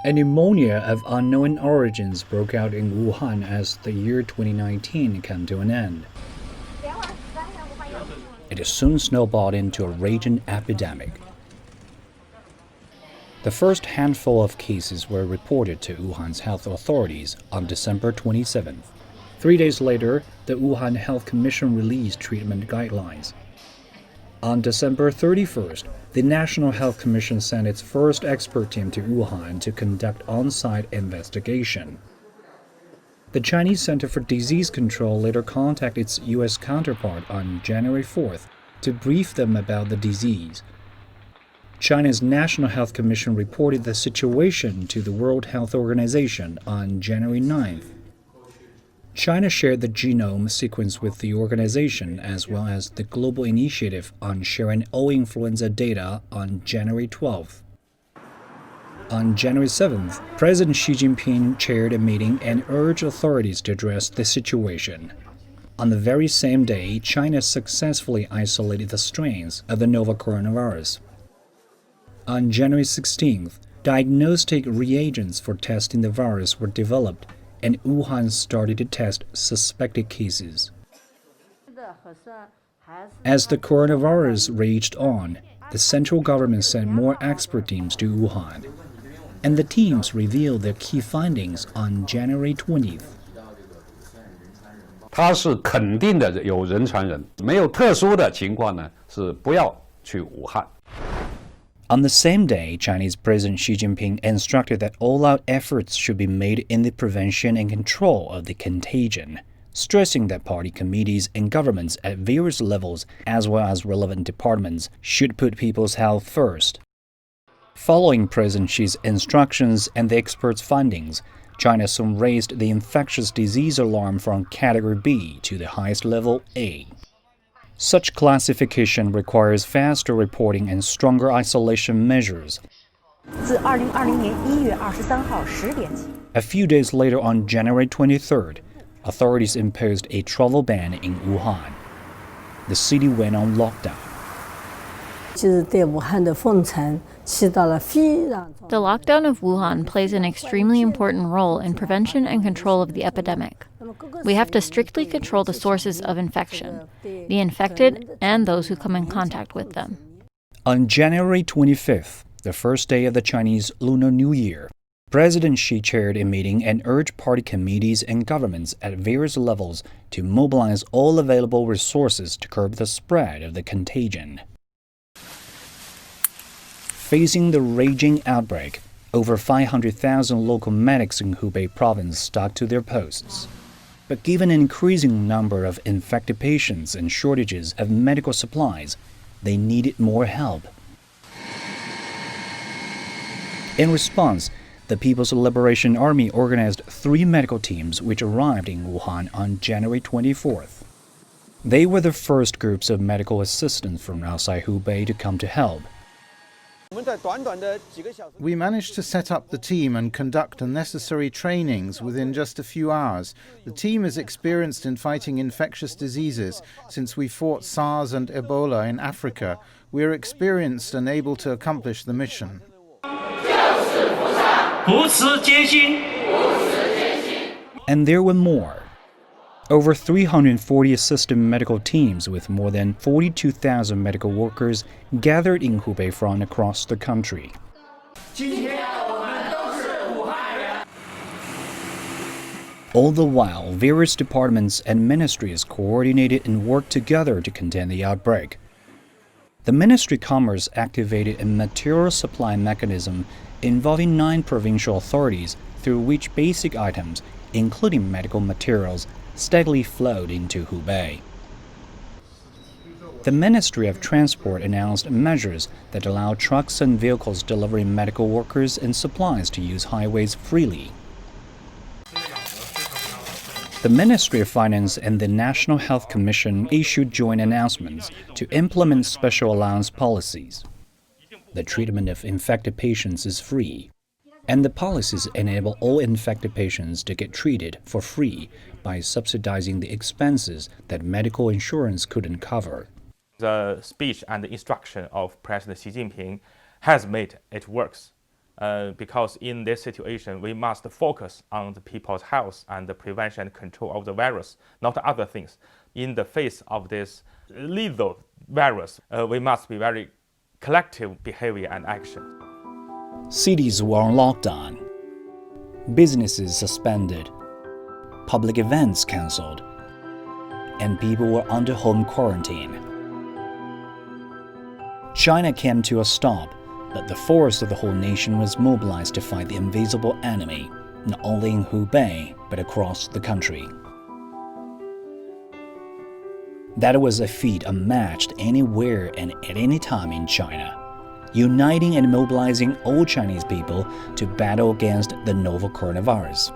A pneumonia of unknown origins broke out in Wuhan as the year 2019 came to an end. It soon snowballed into a raging epidemic. The first handful of cases were reported to Wuhan's health authorities on December 27th. 3 days later, the Wuhan Health Commission released treatment guidelines. On December 31st, the National Health Commission sent its first expert team to Wuhan to conduct on-site investigation. The Chinese Center for Disease Control later contacted its U.S. counterpart on January 4th to brief them about the disease. China's National Health Commission reported the situation to the World Health Organization on January 9th. China shared the genome sequence with the organization as well as the global initiative on sharing all influenza data on January 12th. On January 7th, President Xi Jinping chaired a meeting and urged authorities to address the situation. On the very same day, China successfully isolated the strains of the novel coronavirus. On January 16th, diagnostic reagents for testing the virus were developed, and Wuhan started to test suspected cases. As the coronavirus raged on, the central government sent more expert teams to Wuhan, and the teams revealed their key findings on January 20th. 它是肯定的有人传人，没有特殊的情况呢，是不要去武汉。 On the same day, Chinese President Xi Jinping instructed that all-out efforts should be made in the prevention and control of the contagion, stressing that party committees and governments at various levels, as well as relevant departments, should put people's health first. Following President Xi's instructions and the experts' findings, China soon raised the infectious disease alarm from Category B to the highest level, A. Such classification requires faster reporting and stronger isolation measures. 自2020年1月23号10点起 A few days later, on January 23rd, authorities imposed a travel ban in Wuhan. The city went on lockdown. 就是对武汉的封城起到了非常重要的 The lockdown of Wuhan plays an extremely important role in prevention and control of the epidemic. We have to strictly control the sources of infection, the infected and those who come in contact with them. On January 25th, the first day of the Chinese Lunar New Year, President Xi chaired a meeting and urged party committees and governments at various levels to mobilize all available resources to curb the spread of the contagion. Facing the raging outbreak, over 500,000 local medics in Hubei province stuck to their posts. But given an increasing number of infected patients and shortages of medical supplies, they needed more help. In response, the People's Liberation Army organized 3 medical teams which arrived in Wuhan on January 24th. They were the first groups of medical assistants from outside Hubei to come to help. We managed to set up the team and conduct the necessary trainings within just a few hours. The team is experienced in fighting infectious diseases since we fought SARS and Ebola in Africa. We are experienced and able to accomplish the mission. And there were more. Over 340 assistant medical teams with more than 42,000 medical workers gathered in Hubei from across the country. All the while, various departments and ministries coordinated and worked together to contain the outbreak. The Ministry of Commerce activated a material supply mechanism involving 9 provincial authorities through which basic items, including medical materials, steadily flowed into Hubei. The Ministry of Transport announced measures that allow trucks and vehicles delivering medical workers and supplies to use highways freely. The Ministry of Finance and the National Health Commission issued joint announcements to implement special allowance policies. The treatment of infected patients is free, and the policies enable all infected patients to get treated for free by subsidizing the expenses that medical insurance couldn't cover. The speech and the instruction of President Xi Jinping has made it works. because in this situation, we must focus on the people's health and the prevention and control of the virus, not other things. In the face of this lethal virus, we must be very collective behavior and action. Cities were on lockdown, businesses suspended, public events cancelled, and people were under home quarantine. China came to a stop, but the force of the whole nation was mobilized to fight the invisible enemy, not only in Hubei, but across the country. That was a feat unmatched anywhere and at any time in China, uniting and mobilizing all Chinese people to battle against the novel coronavirus.